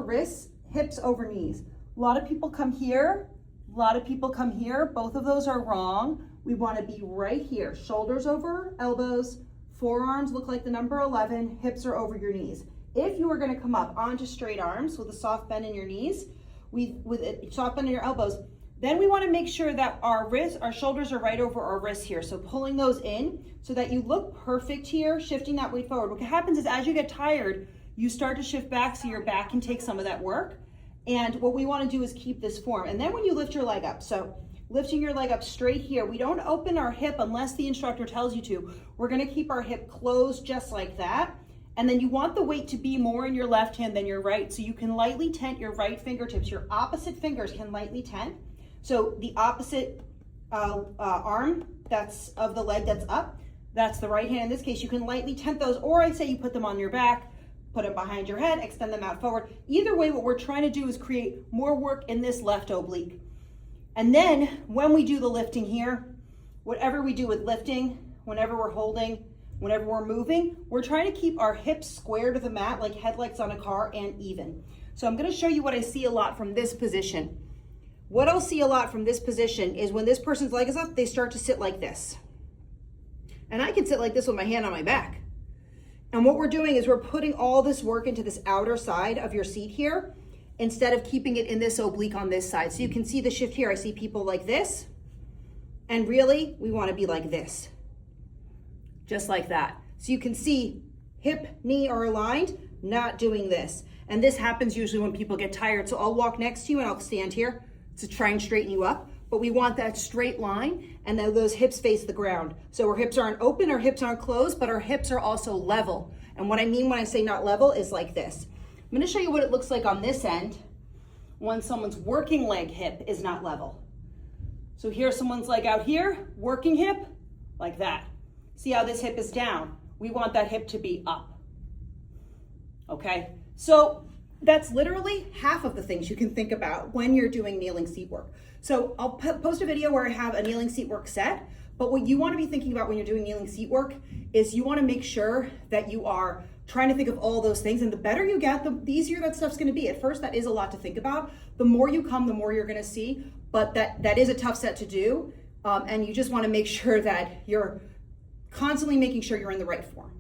wrists, hips over knees. A lot of people come here, a lot of people come here. Both of those are wrong. We want to be right here. Shoulders over elbows, forearms look like the number 11, hips are over your knees. If you are going to come up onto straight arms with a soft bend in your knees, with a soft bend in your elbows, then we want to make sure that our shoulders are right over our wrists here. So pulling those in so that you look perfect here, shifting that weight forward. What happens is as you get tired, you start to shift back so your back can take some of that work. And what we want to do is keep this form. And then when you lift your leg up, so lifting your leg up straight here, we don't open our hip unless the instructor tells you to. We're going to keep our hip closed just like that. And then you want the weight to be more in your left hand than your right. So you can lightly tent your right fingertips. Your opposite fingers can lightly tent. So the opposite arm that's of the leg that's up, that's the right hand. In this case, you can lightly tent those, or I say you put them on your back, put them behind your head, extend them out forward. Either way, what we're trying to do is create more work in this left oblique. And then when we do the lifting here, whatever we do with lifting, whenever we're holding, whenever we're moving, we're trying to keep our hips square to the mat like headlights on a car and even. So I'm going to show you what I see a lot from this position. What I'll see a lot from this position is when this person's leg is up, they start to sit like this. And I can sit like this with my hand on my back. And what we're doing is we're putting all this work into this outer side of your seat here instead of keeping it in this oblique on this side. So you can see the shift here. I see people like this. And really, we want to be like this. Just like that. So you can see hip, knee are aligned, not doing this. And this happens usually when people get tired. So I'll walk next to you and I'll stand here to try and straighten you up. But we want that straight line and then those hips face the ground. So our hips aren't open, our hips aren't closed, but our hips are also level. And what I mean when I say not level is like this. I'm going to show you what it looks like on this end when someone's working leg hip is not level. So here's someone's leg out here, working hip, like that. See how this hip is down? We want that hip to be up. Okay, so that's literally half of the things you can think about when you're doing kneeling seat work. So I'll post a video where I have a kneeling seat work set, but what you want to be thinking about when you're doing kneeling seat work is you want to make sure that you are trying to think of all those things, and the better you get, the easier that stuff's going to be. At first, that is a lot to think about. The more you come, the more you're going to see, but that is a tough set to do, and you just want to make sure that you're constantly making sure you're in the right form.